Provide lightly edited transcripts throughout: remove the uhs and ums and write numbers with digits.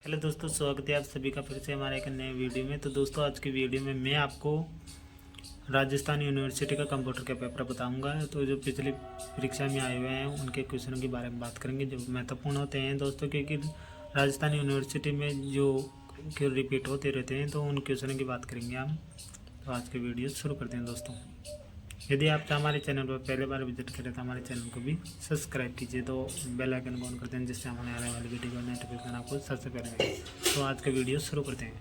Hello दोस्तों, स्वागत है आप सभी का फिर से हमारे एक नए वीडियो में। तो दोस्तों, आज की वीडियो में मैं आपको राजस्थान यूनिवर्सिटी का कंप्यूटर का पेपर बताऊंगा। तो जो पिछली परीक्षा में आए हुए हैं उनके क्वेश्चनों के बारे में बात करेंगे जो महत्वपूर्ण होते हैं दोस्तों, क्योंकि राजस्थान यूनिवर्सिटी में जो रिपीट होते रहते हैं तो उन क्वेश्चनों की बात करेंगे हम। तो आज की वीडियो शुरू करते हैं दोस्तों। यदि आप हमारे चैनल पर पहले बार विजिट करें तो हमारे चैनल को भी सब्सक्राइब कीजिए, तो बेल आइकन को ऑन करते हैं जिससे हमारे आने वाली वीडियो का नोटिफिकेशन आपको सबसे पहले मिले। तो आज का वीडियो शुरू करते हैं।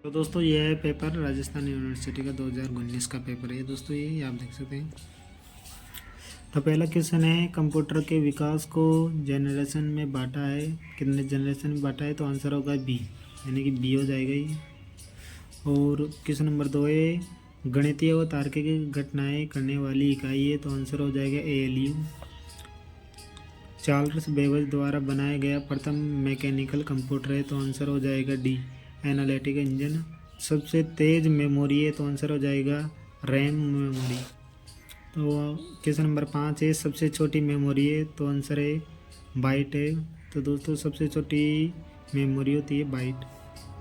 तो दोस्तों, यह है पेपर राजस्थान यूनिवर्सिटी का 2019 का पेपर है दोस्तों, ये आप देख सकते हैं। तो पहला क्वेश्चन है, कंप्यूटर के विकास को जनरेशन में बांटा है, कितने जनरेशन में बांटा है? तो आंसर होगा बी, यानी कि बी हो जाएगा ये। और क्वेश्चन नंबर 2 है, गणितीय व तार्किक घटनाएं करने वाली इकाई है, तो आंसर हो जाएगा ALU। चार्ल्स बेबेज द्वारा बनाया गया प्रथम मैकेनिकल कंप्यूटर है, तो आंसर हो जाएगा डी, एनालिटिक इंजन। सबसे तेज मेमोरी है, तो आंसर हो जाएगा रैम मेमोरी। तो क्वेश्चन नंबर 5 है, सबसे छोटी मेमोरी है, तो आंसर है बाइट है। तो दोस्तों, सबसे छोटी मेमोरी होती है बाइट।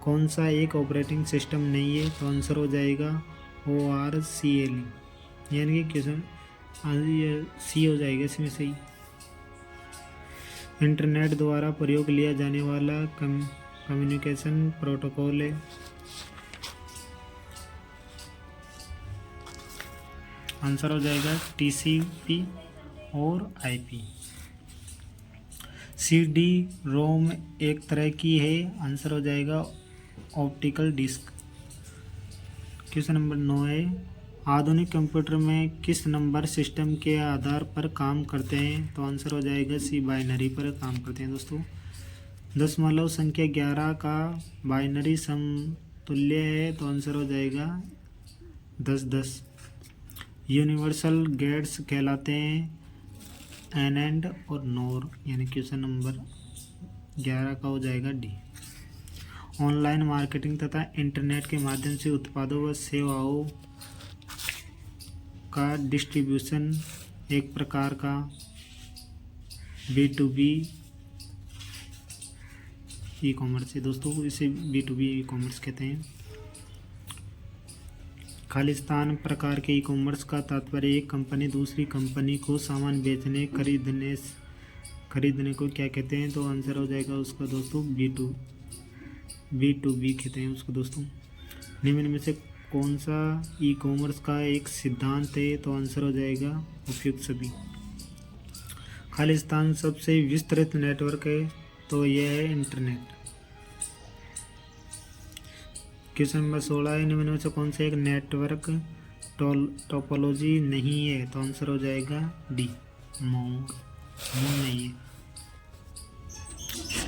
कौन सा एक ऑपरेटिंग सिस्टम नहीं है? तो आंसर हो जाएगा ORCLE, यानी कि क्वेश्चन सी हो जाएगा इसमें सही। इंटरनेट द्वारा प्रयोग लिया जाने वाला कम्युनिकेशन प्रोटोकॉल है, आंसर हो जाएगा TCP और IP। CD-ROM एक तरह की है, आंसर हो जाएगा ऑप्टिकल डिस्क। क्वेश्चन नंबर 9 है, आधुनिक कंप्यूटर में किस नंबर सिस्टम के आधार पर काम करते हैं? तो आंसर हो जाएगा सी, बाइनरी पर काम करते हैं दोस्तों। दशमलव संख्या 11 का बाइनरी समतुल्य है, तो आंसर हो जाएगा 10-10। यूनिवर्सल गेट्स कहलाते हैं एन और नोर, यानी क्वेश्चन नंबर 11 का हो जाएगा डी। ऑनलाइन मार्केटिंग तथा इंटरनेट के माध्यम से उत्पादों व सेवाओं का डिस्ट्रीब्यूशन एक प्रकार का B2B ई कॉमर्स है दोस्तों, इसे B2B ई कॉमर्स कहते हैं। खालिस्तान प्रकार के ई कॉमर्स का तात्पर्य एक कंपनी दूसरी कंपनी को सामान बेचने खरीदने को क्या कहते हैं? तो आंसर हो जाएगा उसका दोस्तों B2B कहते हैं उसको दोस्तों। निम्न में से कौन सा ई कॉमर्स का एक सिद्धांत है? तो आंसर हो जाएगा उपयुक्त सभी। खालिस्तान सबसे विस्तृत नेटवर्क है, तो यह है इंटरनेट। क्वेश्चन नंबर 16 है, निम्न में से कौन सा एक नेटवर्क टोपोलॉजी नहीं है? तो आंसर हो जाएगा डी, मून नहीं है।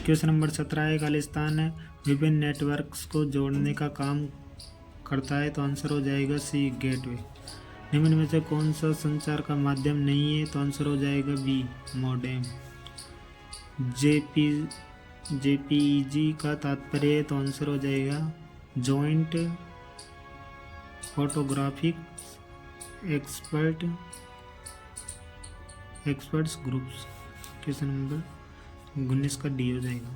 क्वेश्चन नंबर 17 है, खालिस्तान विभिन्न नेटवर्क्स को जोड़ने का काम करता है, तो आंसर हो जाएगा सी, गेटवे। निम्न में से कौन सा संचार का माध्यम नहीं है? तो आंसर हो जाएगा बी, मॉडेम। JPEG का तात्पर्य है, तो आंसर हो जाएगा joint photographic experts groups. Question number 19 का डी हो जाएगा।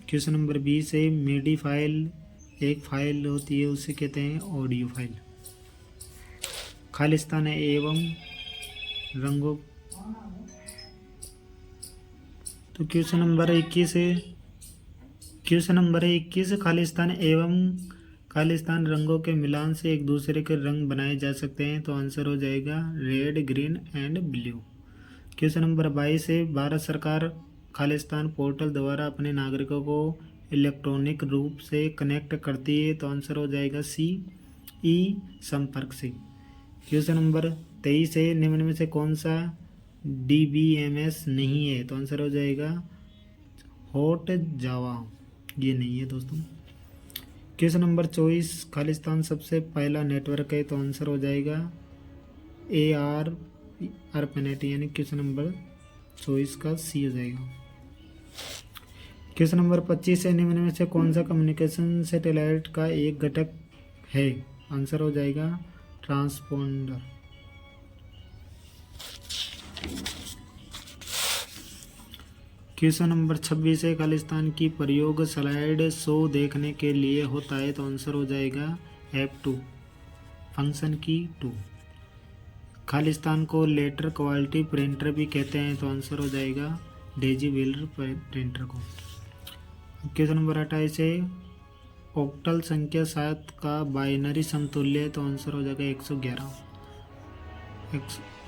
क्वेश्चन नंबर 20 है, मेडी फाइल एक फाइल होती है, उसे कहते हैं ऑडियो फाइल। खालिस्तान एवं रंगों। तो क्वेश्चन नंबर 21 है, खालिस्तान रंगों के मिलान से एक दूसरे के रंग बनाए जा सकते हैं, तो आंसर हो जाएगा red, green and blue. Question number 22 है, भारत सरकार खालिस्तान पोर्टल द्वारा अपने नागरिकों को इलेक्ट्रॉनिक रूप से कनेक्ट करती है, तो आंसर हो जाएगा सी, ई संपर्क से। क्वेश्चन नंबर 23 है, निम्न में से कौन सा DBMS नहीं है? तो आंसर हो जाएगा हॉट जावा, ये नहीं है दोस्तों। क्वेश्चन नंबर 24, खालिस्तान सबसे पहला नेटवर्क है, तो आंसर हो जाएगा ARPANET, यानी क्वेश्चन नंबर 24 का सी हो जाएगा। क्वेश्चन नंबर 25 है, निम्न में से कौन सा कम्युनिकेशन सैटेलाइट का एक घटक है? आंसर हो जाएगा ट्रांसपोंडर। क्वेश्चन नंबर 26 है, खालिस्तान की प्रयोग स्लाइड शो देखने के लिए होता है, तो आंसर हो जाएगा F2 फंक्शन की 2। खालिस्तान को लेटर क्वालिटी प्रिंटर भी कहते हैं, तो आंसर हो जाएगा डेजी व्हीलर प्रिंटर को। क्वेश्चन नंबर 28 है, ऑक्टल संख्या 7 का बाइनरी समतुल्य है, तो आंसर हो जाएगा 111।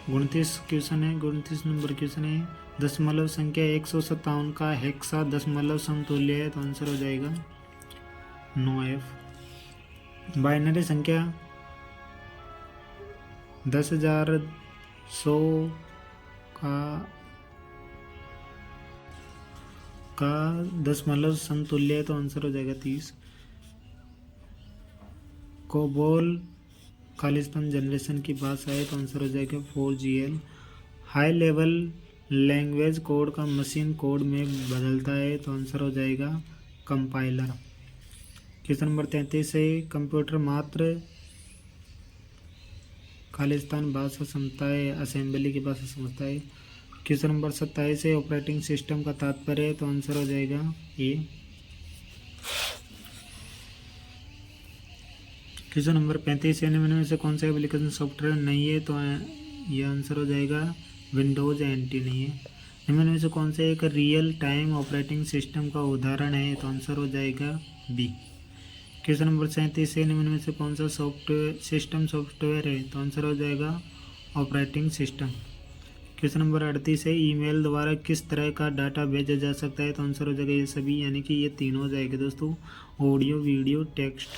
29 क्वेश्चन है, 29 नंबर क्वेश्चन है, दशमलव संख्या 157 का हेक्सा दशमलव समतुल्य है, तो आंसर हो जाएगा 9F। बाइनरी संख्या 10,100 का दशमलव समतुल्य है, तो आंसर हो जाएगा 30। कोबोल खालिस्तान जनरेशन की भाषा है, तो आंसर हो जाएगा 4GL। High level language code का मशीन कोड में बदलता है, तो आंसर हो जाएगा कंपाइलर। क्वेश्चन नंबर 33 है, कंप्यूटर मात्र खालिस्तान भाषा समझता है, असेंबली की भाषा समझता है। क्वेश्चन नंबर 27 है, ऑपरेटिंग सिस्टम का तात्पर्य है, तो आंसर हो जाएगा ये। क्वेश्चन नंबर 35 है, निम्न में से कौन सा एप्लीकेशन सॉफ्टवेयर नहीं है, तो ये आंसर हो जाएगा विंडोज NT नहीं है। निम्न में से कौन सा एक रियल टाइम ऑपरेटिंग सिस्टम का उदाहरण है, तो आंसर हो जाएगा B। क्वेश्चन नंबर 37 है, निम्न में से कौन सा सॉफ्टवेयर है, तो आंसर हो जाएगा ऑपरेटिंग सिस्टम। क्वेश्चन नंबर 38 है, ईमेल द्वारा किस तरह का डाटा भेजा जा सकता है, तो आंसर हो जाएगा ये सभी, यानी कि ये तीनों हो जाएगा दोस्तों, audio, video, text.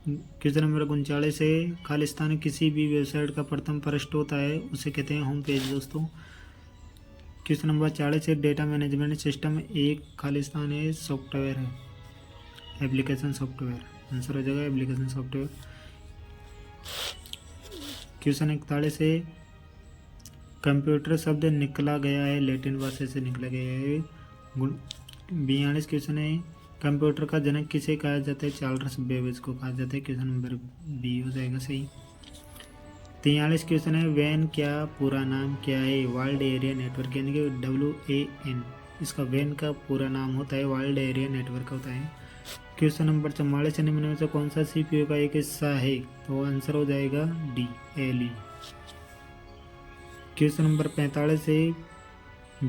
Question number 39 है, खालिस्तान किसी भी वेबसाइट का प्रथम पृष्ठ होता है, उसे कहते हैं होम पेज दोस्तों। क्वेश्चन नंबर 40 है, डेटा मैनेजमेंट सिस्टम एक खालिस्तान है सॉफ्टवेयर है, एप्लीकेशन सॉफ्टवेयर, आंसर हो जाएगा एप्लीकेशन सॉफ्टवेयर। क्वेश्चन 41 है, कंप्यूटर शब्द निकला गया है, लैटिन भाषा से निकला गया है। 42 क्वेश्चन है, कंप्यूटर का जनक किसे कहा जाता है, चार्ल्स बेबेज को कहा जाता है, क्वेश्चन नंबर B हो जाएगा सही। 43 क्वेश्चन है, वैन क्या पूरा नाम क्या है, वर्ल्ड एरिया नेटवर्क, यानी कि WAN, इसका वैन का पूरा नाम होता है, वर्ल्ड एरिया नेटवर्क होता है। क्वेश्चन नंबर 44 निम्न में से कौन सा CPU का एक हिस्सा है, तो आंसर हो जाएगा D LE। क्वेश्चन नंबर 45 है,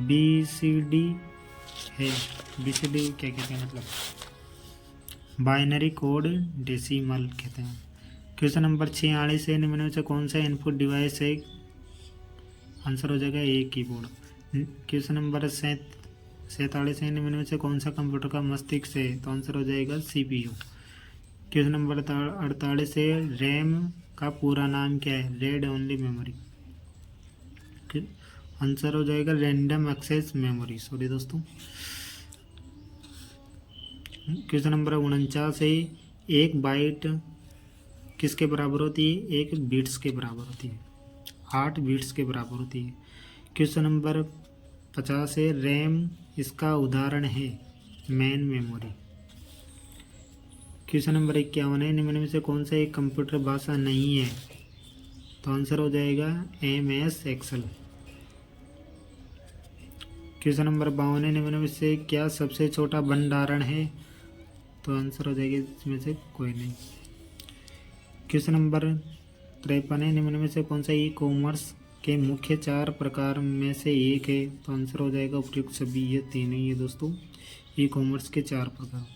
BCD है, BCD क्या कहते हैं, मतलब बाइनरी कोड डेसिमल कहते हैं। क्वेश्चन नंबर 46 है, निम्न में से कौन सा इनपुट डिवाइस है, आंसर हो जाएगा A कीबोर्ड। क्वेश्चन नंबर 47 है, निम्न में से कौन सा कंप्यूटर का मस्तिष्क है, तो आंसर हो जाएगा CPU। क्वेश्चन नंबर 48 है, रैम का पूरा नाम क्या है, रेड ओनली मेमोरी, आंसर हो जाएगा रैंडम एक्सेस मेमोरी, सॉरी दोस्तों। क्वेश्चन नंबर 49 है, एक बाइट किसके बराबर होती है, 1 बिट्स के बराबर होती है, 8 बिट्स के बराबर होती है। क्वेश्चन नंबर 50 है, रैम इसका उदाहरण है, मेन मेमोरी। क्वेश्चन नंबर 51 है, निम्न में से कौन सा एक कंप्यूटर भाषा नहीं है, तो आंसर हो जाएगा MS एक्सेल। क्वेश्चन नंबर 52 है, निम्न में से क्या सबसे छोटा भंडारण है, तो आंसर हो जाएगा इसमें से कोई नहीं। क्वेश्चन नंबर 53 है, निम्न में से कौन सा ई-कॉमर्स के मुख्य 4 प्रकार में से एक है, तो आंसर हो जाएगा उपयुक्त सभी, ये तीन ही है दोस्तों, ई-कॉमर्स के 4 प्रकार,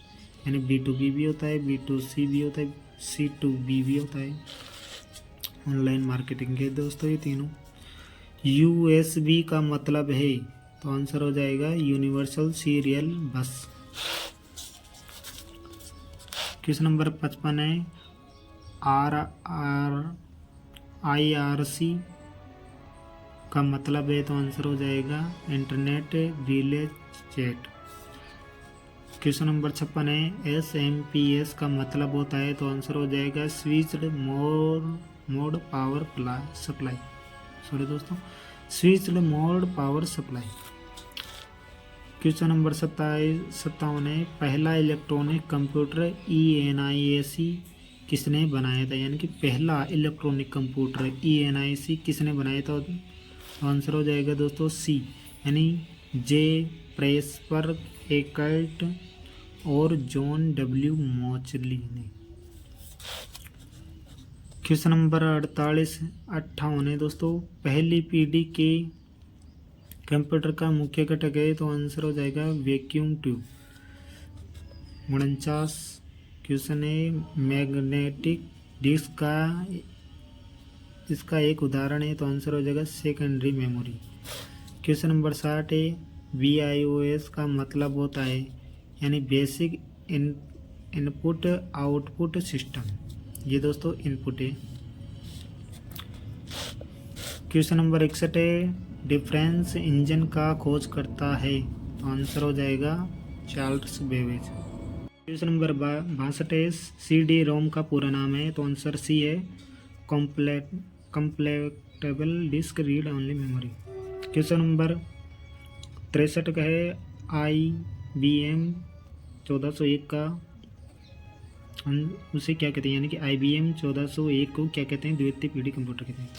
यानी B2B भी होता है, B2C भी होता है, C2B भी होता है, ऑनलाइन मार्केटिंग के दोस्तों ये तीनों। USB का मतलब है, तो आंसर हो जाएगा यूनिवर्सल सीरियल बस। क्वेश्चन नंबर 55 है, IRC का मतलब है, तो आंसर हो जाएगा internet relay chat. Question number 56 है, SMPS का मतलब होता है, तो आंसर हो जाएगा switched mode power supply, sorry दोस्तों, switched mode power supply. Question number 57 है, पहला इलेक्ट्रॉनिक कंप्यूटर ENIAC किसने बनाया था, यानी कि पहला इलेक्ट्रॉनिक कंप्यूटर ENIAC किसने बनाया था, तो आंसर हो जाएगा दोस्तों C, यानी जे प्रेसबर्ग, एकल्ट और जॉन डब्ल्यू मॉचली ने। क्वेश्चन नंबर 58 है दोस्तों, पहली पीढ़ी के कंप्यूटर का मुख्य घटक है, तो आंसर हो जाएगा वैक्यूम ट्यूब। 49 क्वेश्चन है, मैग्नेटिक डिस्क का इसका एक उदाहरण है, तो आंसर हो जाएगा सेकेंडरी मेमोरी। क्वेश्चन नंबर 60 है, BIOS का मतलब होता है यानी बेसिक इनपुट आउटपुट सिस्टम। ये दोस्तों इनपुट है। क्वेश्चन नंबर 61 है, डिफरेंस इंजन का खोज करता है, तो आंसर हो जाएगा चार्ल्स बेबेज। क्वेश्चन नंबर 62 है, CD रोम का पूरा नाम है, तो आंसर सी है, compactable disc read only memory. Question number 63 का है, IBM 1401 का उसे क्या कहते हैं, यानी कि IBM 1401 को क्या कहते हैं, द्वितीय पीढ़ी कंप्यूटर कहते हैं।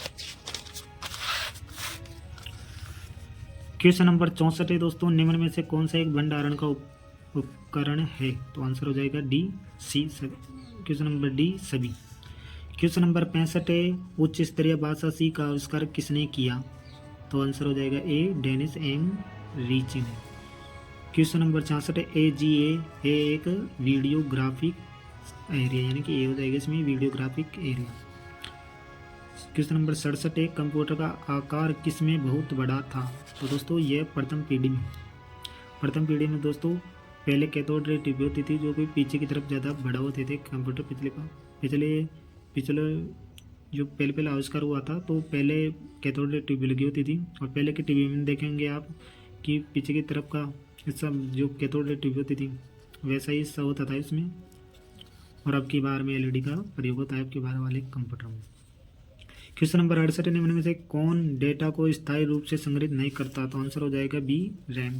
क्वेश्चन नंबर 64 है दोस्तों, निम्न में से कौन सा एक भंडारण का उपकरण है, तो आंसर हो जाएगा डी सी सभी। क्वेश्चन नंबर डी सभी। क्वेश्चन नंबर 65 है, उच्च स्तरीय भाषा सी का आविष्कार किसने किया, तो आंसर हो जाएगा ए डेनिस एम रीची ने। क्वेश्चन नंबर 66 है, AGA है एक वीडियोग्राफिक एरिया, यानी कि ए हो जाएगा इसमें वीडियोग्राफिक एरिया। क्वेश्चन नंबर 67 है, कंप्यूटर का आकार किसमें बहुत बड़ा था, तो दोस्तों ये प्रथम पीढ़ी में दोस्तों पहले कैथोड रे ट्यूब होती थी, जो कि पीछे की तरफ ज़्यादा बड़ा होते थे कंप्यूटर। पिछले जो पहले आविष्कार हुआ था, तो पहले कैथोड रे ट्यूब लगी होती थी, और पहले के टीवी में देखेंगे आप कि पीछे की तरफ का हिस्सा जो कैथोड रे ट्यूब होती थी वैसा ही हिस्सा होता था इसमें, और अब की बार में LED का प्रयोग होता है अब की बार वाले कंप्यूटर में। क्वेश्चन नंबर 68 निम्न में से कौन डेटा को स्थायी रूप से संग्रहित नहीं करता, तो आंसर हो जाएगा बी रैम।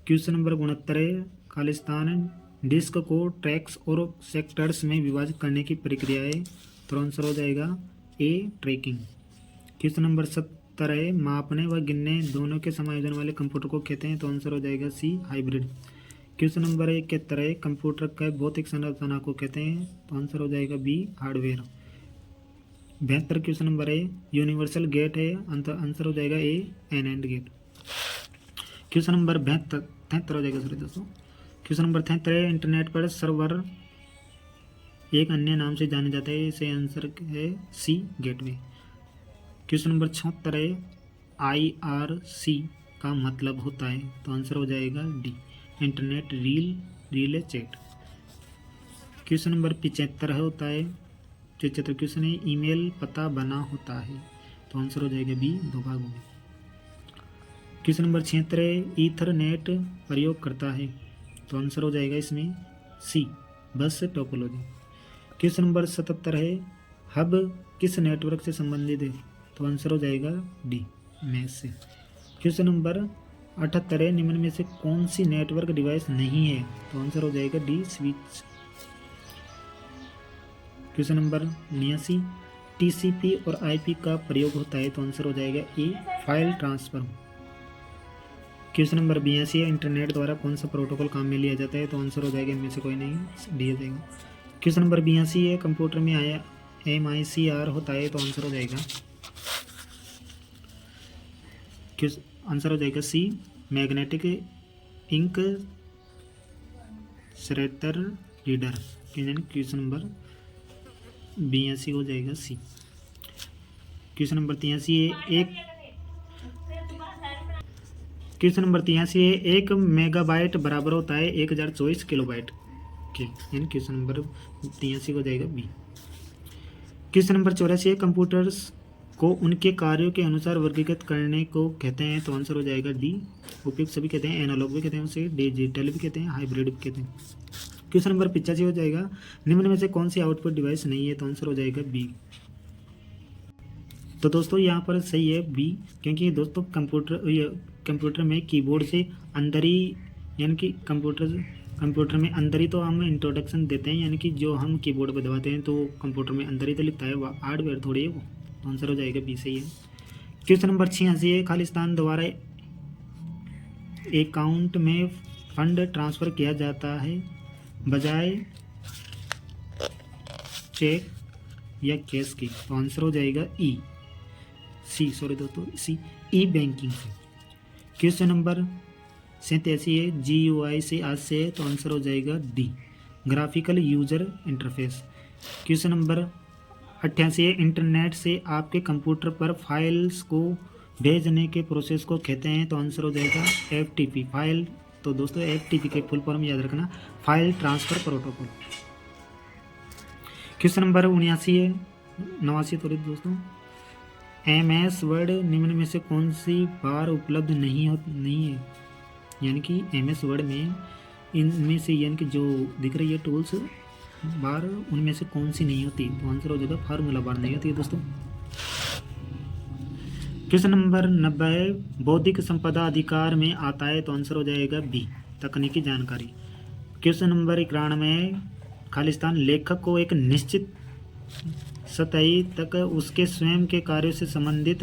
क्वेश्चन नंबर 69 है, खालिस्तान डिस्क को ट्रैक्स और सेक्टर्स में विभाजित करने की प्रक्रिया है, तो आंसर हो जाएगा ए ट्रैकिंग। क्वेश्चन नंबर 70 है, मापने व गिनने दोनों के समायोजन वाले कंप्यूटर को कहते हैं, तो आंसर हो जाएगा सी हाइब्रिड। क्वेश्चन नंबर 71 है, कंप्यूटर का भौतिक संरचना को कहते हैं, तो आंसर हो जाएगा बी हार्डवेयर। 72 क्वेश्चन नंबर है, यूनिवर्सल गेट है, आंसर हो जाएगा A and gate. Question number 73 हो जाएगा सॉरी दोस्तों। क्वेश्चन नंबर 73 है, इंटरनेट पर सर्वर एक अन्य नाम से जाने जाता है, इसे आंसर है सी गेटवे। क्वेश्चन नंबर 76 है, IRC का मतलब होता है, तो आंसर हो जाएगा D internet relay chat. Question number 75 होता है, 73 क्वेश्चन है, ईमेल पता बना होता है, तो आंसर हो जाएगा बी दो भागों में। क्वेश्चन नंबर 76 है, ईथरनेट प्रयोग करता है, तो आंसर हो जाएगा इसमें सी बस टोपोलॉजी। क्वेश्चन नंबर 77 है, हब किस नेटवर्क से संबंधित है, तो आंसर हो जाएगा डी मैश से। क्वेश्चन नंबर 78 है, निम्न में से कौन सी नेटवर्क डिवाइस नहीं है, तो आंसर हो जाएगा D switch. Question number 89, TCP और IP का प्रयोग होता है, तो आंसर हो जाएगा ए फाइल ट्रांसफर। क्वेश्चन नंबर 82 है, इंटरनेट द्वारा कौन सा प्रोटोकॉल काम में लिया जाता है, तो आंसर हो जाएगा इनमें से कोई नहीं, डी हो जाएगा। क्वेश्चन नंबर 82 है, कंप्यूटर में आया MICR होता है, तो आंसर हो जाएगा आंसर हो जाएगा C magnetic ink character reader. Question number 82 हो जाएगा सी। क्वेश्चन नंबर 83 है, क्वेश्चन नंबर 83 है, 1 मेगाबाइट बराबर होता है 1024 किलोबाइट के, यानी क्वेश्चन नंबर 83 हो जाएगा बी। क्वेश्चन नंबर 84 है, कंप्यूटर्स को उनके कार्यों के अनुसार वर्गीकृत करने को कहते हैं, तो आंसर हो जाएगा डी उपयुक्त सभी कहते हैं, एनालॉग भी कहते हैं उसे, डिजिटल भी कहते हैं, हाइब्रिड भी कहते हैं। क्वेश्चन नंबर 85 हो जाएगा, निम्न में से कौन सी आउटपुट डिवाइस नहीं है, तो आंसर हो जाएगा बी। तो दोस्तों यहाँ पर सही है बी, क्योंकि दोस्तों कंप्यूटर में कीबोर्ड से अंदर ही, यानी कि कंप्यूटर में अंदर ही तो हम इंट्रोडक्शन देते हैं, यानी कि जो हम कीबोर्ड पर दबाते हैं तो कंप्यूटर में अंदर ही तो लिखता है, वो हार्डवेयर थोड़ी है वो, तो आंसर हो जाएगा बी सही है। क्वेश्चन नंबर 86 है, खालिस्तान द्वारा अकाउंट में फंड ट्रांसफ़र किया जाता है बजाय चेक या कैश की, तो आंसर हो जाएगा सी ई बैंकिंग से। क्वेश्चन नंबर 87 है GUI से आज से है, तो आंसर हो जाएगा D graphical user interface. Question number 88 है इंटरनेट से आपके कंप्यूटर पर फाइल्स को भेजने के प्रोसेस को कहते हैं, तो आंसर हो जाएगा FTP फाइल। तो दोस्तों FTP के फुल फॉर्म याद रखना, file transfer protocol. Question number 89 है 89 दोस्तों, MS वर्ड निम्न में से कौन सी बार उपलब्ध नहीं है, यानी कि MS वर्ड में इनमें से यानी कि जो दिख रही है टूल्स बार उनमें से कौन सी नहीं होती, तो आंसर हो जाएगा फार्मूला बार नहीं होती है दोस्तों। क्वेश्चन नंबर 90 है बौद्धिक संपदा अधिकार में आता है, तो आंसर हो जाएगा बी तकनीकी जानकारी। क्वेश्चन नंबर 91 है खालिस्तान लेखक को एक निश्चित सतही तक उसके स्वयं के कार्यों से संबंधित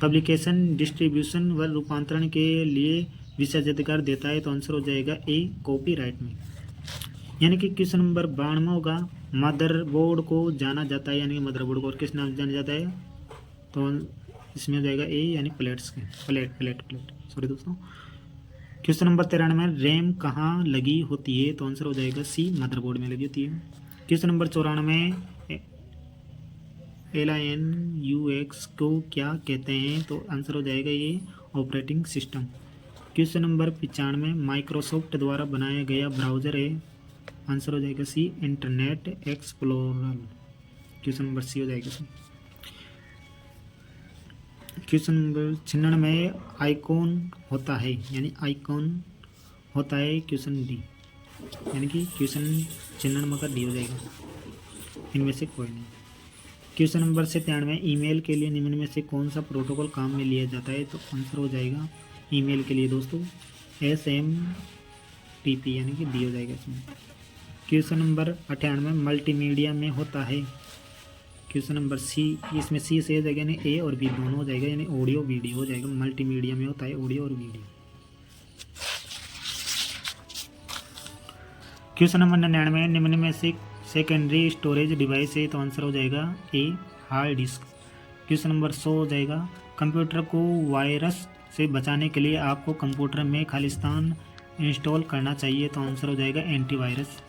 पब्लिकेशन, डिस्ट्रीब्यूशन व रूपांतरण के लिए विशेषाधिकार देता है, तो आंसर हो जाएगा ए कॉपीराइट में। यानी कि क्वेश्चन नंबर 92 होगा मदरबोर्ड को जाना जाता है, यानी कि मदरबोर्ड को और किस नाम से जाना जाता है, तो इसमें हो जाएगा ए यानी प्लेट्स के प्लेट सॉरी दोस्तों। क्वेश्चन नंबर 93 रैम कहाँ लगी होती है, तो आंसर हो जाएगा सी मदरबोर्ड में लगी होती है। क्वेश्चन नंबर 94 LINUX को क्या कहते हैं, तो आंसर हो जाएगा ये operating system. Question number 95 Microsoft द्वारा बनाया गया ब्राउज़र है, आंसर हो जाएगा C internet explorer. Question number C हो जाएगा सी। क्वेश्चन नंबर 96 में आइकॉन होता है, यानी आइकॉन होता है क्वेश्चन डी, यानी कि क्वेश्चन 96 का डी हो जाएगा, इनमें से कोई नहीं। क्वेश्चन नंबर 97 ईमेल के लिए निम्न में से कौन सा प्रोटोकॉल काम में लिया जाता है, तो आंसर हो जाएगा ईमेल के लिए दोस्तों SMTP, यानी कि डी हो जाएगा इसमें। क्वेश्चन नंबर 98 मल्टीमीडिया में होता है, क्वेश्चन नंबर सी, इसमें सी से हो जाएगा यानी ए और बी दोनों हो जाएगा, यानी ऑडियो वीडियो हो जाएगा। मल्टीमीडिया में होता है ऑडियो और वीडियो। क्वेश्चन नंबर 99 निम्न में से सेकेंडरी स्टोरेज डिवाइस है, तो आंसर हो जाएगा a hard disk. Question number 100 हो जाएगा कंप्यूटर को वायरस से बचाने के लिए आपको कंप्यूटर में खालिस्तान इंस्टॉल करना चाहिए, तो आंसर हो जाएगा एंटीवायरस,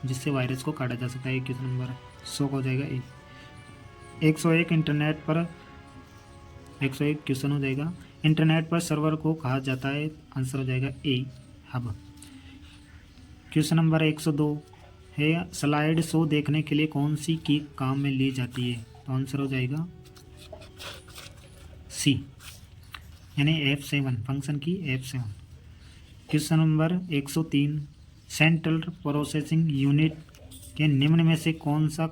जिससे वायरस को काटा जा सकता है। क्वेश्चन नंबर 100 का हो जाएगा ए। 101 इंटरनेट पर 101 क्वेश्चन हो जाएगा इंटरनेट पर सर्वर को कहा जाता है, आंसर हो जाएगा ए हब। क्वेश्चन नंबर 102 है स्लाइड शो देखने के लिए कौन सी की काम में ली जाती है, तो आंसर हो जाएगा सी, यानी F7 फंक्शन की F7। Question number 103 central processing unit के निम्न में से कौन सा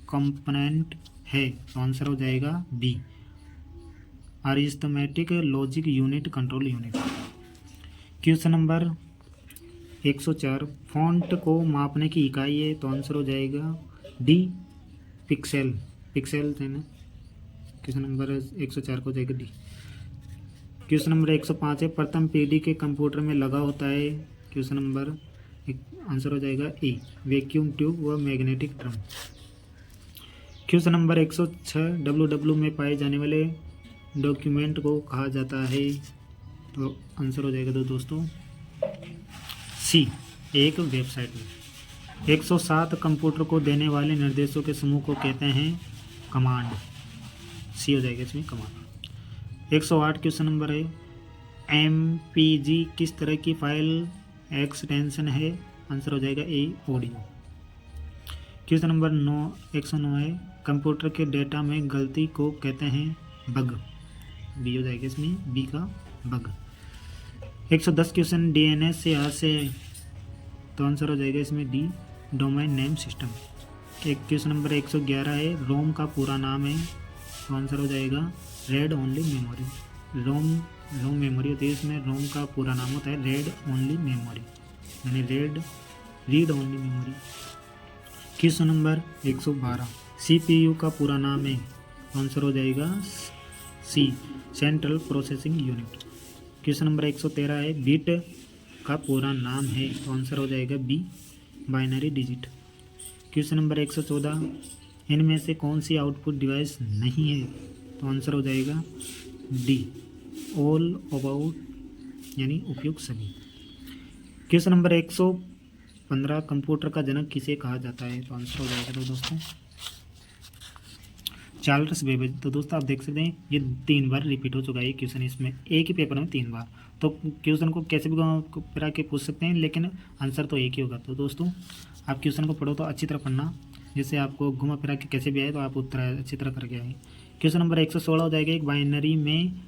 कंपोनेंट है, तो आंसर हो जाएगा B arithmetic logic unit control unit. Question number 104 font को मापने की इकाई है, तो आंसर हो जाएगा डी पिक्सल है ना। क्वेश्चन नंबर 104 को हो जाएगा डी। क्वेश्चन नंबर 105 है प्रथम पीढ़ी के कंप्यूटर में लगा होता है, क्वेश्चन नंबर आंसर हो जाएगा ए वैक्यूम ट्यूब व magnetic drum. Question number 106 WW में पाए जाने वाले डॉक्यूमेंट को कहा जाता है, तो आंसर हो जाएगा दोस्तों सी एक वेबसाइट में। 107 कंप्यूटर को देने वाले निर्देशों के समूह को कहते हैं कमांड, सी हो जाएगा इसमें कमांड। 108 क्वेश्चन नंबर है MPG किस तरह की फाइल एक्सटेंशन है, आंसर हो जाएगा ए ऑडियो। क्वेश्चन नंबर 109 है कंप्यूटर के डेटा में गलती को कहते हैं बग, बी हो जाएगा इसमें बी का बग। 110 क्वेश्चन DNS से आज से, तो आंसर हो जाएगा इसमें डी डोमेन नेम सिस्टम। एक क्वेश्चन नंबर 111 है रोम का पूरा नाम है, तो आंसर हो जाएगा read only memory. ROM memory होती है, इसमें रोम का पूरा नाम होता है रेड ओनली मेमोरी, यानी read only memory. Question number 112 CPU का पूरा नाम है, आंसर हो जाएगा C central processing unit. Question number 113 है बिट का पूरा नाम है, तो आंसर हो जाएगा B binary digit. Question number 114 इनमें से कौन सी आउटपुट डिवाइस नहीं है, तो आंसर हो जाएगा डी ऑल अबाउट यानी उपयुक्त सभी। क्वेश्चन नंबर 115 कंप्यूटर का जनक किसे कहा जाता है, तो आंसर हो जाएगा तो दोस्तों चार्ल्स बेबेज। तो दोस्तों आप देख सकते हैं ये 3 बार रिपीट हो चुका है क्वेश्चन, इसमें एक ही पेपर में 3 बार, तो क्वेश्चन को कैसे भी करा के पूछ सकते हैं लेकिन आंसर तो एक ही होगा। तो दोस्तों आप क्वेश्चन को पढ़ो तो अच्छी तरह पढ़ना, जिससे आपको घुमा फिरा के कैसे भी आए तो आप उत्तर अच्छी तरह करके आए। क्वेश्चन नंबर 116 हो जाएगा एक बाइनरी में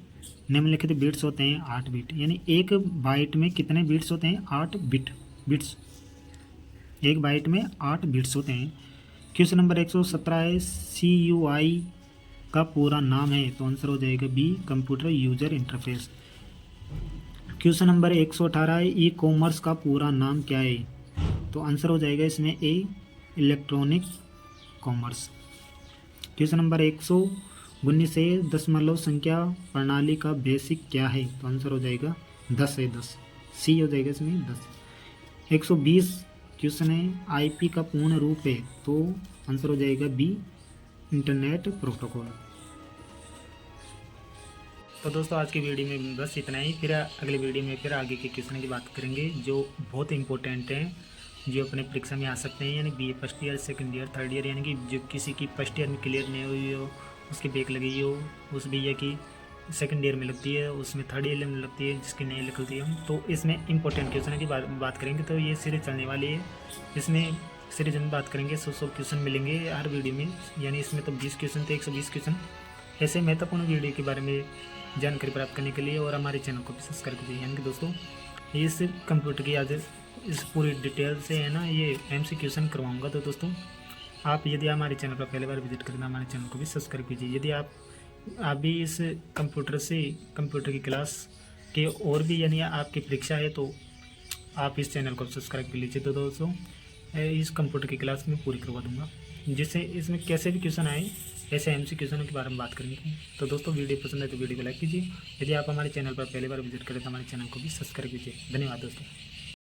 निम्नलिखित बिट्स होते हैं 8 बिट, यानी एक बाइट में कितने बिट्स होते हैं 8 बिट्स, एक बाइट में 8 बिट्स होते हैं। क्वेश्चन नंबर 117 है CUI का पूरा नाम है, तो आंसर हो जाएगा B computer user interface. Question number 118 है ई कॉमर्स का पूरा नाम क्या है, तो आंसर हो जाएगा इसमें ए इलेक्ट्रॉनिक कॉमर्स। क्वेश्चन नंबर 119 है दशमलव संख्या प्रणाली का बेसिक क्या है, तो आंसर हो जाएगा 10 है, 10 सी हो जाएगा इसमें 10। 120 क्वेश्चन है IP का पूर्ण रूप है, तो आंसर हो जाएगा बी इंटरनेट प्रोटोकॉल। तो दोस्तों आज की वीडियो में बस इतना ही, फिर अगले वीडियो में फिर आगे के क्वेश्चन की बात करेंगे जो बहुत इंपॉर्टेंट हैं, जो अपने परीक्षा में आ सकते हैं, यानी BA first year second year third year, यानी कि जो किसी की फर्स्ट ईयर में क्लियर नहीं हुई हो, उसकी बैक लगी हो, उस BA की सेकंड ईयर में लगती है, उसमें थर्ड ईयर में लगती है, जिसकी नहीं निकलती है, तो इसमें इंपॉर्टेंट क्वेश्चन की बात करेंगे। तो ये सीरीज चलने वाली है, इसमें सीरीज में बात करेंगे 100 क्वेश्चन मिलेंगे हर वीडियो में, यानी इसमें तो 20 क्वेश्चन थे, 120 क्वेश्चन। ऐसे महत्वपूर्ण वीडियो के बारे में जानकारी प्राप्त करने के लिए और हमारे चैनल को भी सब्सक्राइब कीजिए। यानी कि दोस्तों इस कंप्यूटर की आज इस पूरी डिटेल से है ना ये MC क्वेश्चन करवाऊँगा। तो दोस्तों आप यदि हमारे चैनल पर पहली बार विजिट करें तो हमारे चैनल को भी सब्सक्राइब कीजिए। यदि आप भी इस कंप्यूटर की क्लास के और भी यानी आपकी परीक्षा है तो आप इस चैनल को सब्सक्राइब कर लीजिए। तो दोस्तों इस कंप्यूटर की क्लास में पूरी करवा दूंगा, जिससे इसमें कैसे भी क्वेश्चन आए ऐसे MC क्वेश्चनों के बारे में बात करेंगे। तो दोस्तों वीडियो पसंद है तो वीडियो को लाइक कीजिए। यदि आप हमारे चैनल पर पहली बार विजिट करें तो हमारे चैनल को भी सब्सक्राइब कीजिए। धन्यवाद दोस्तों।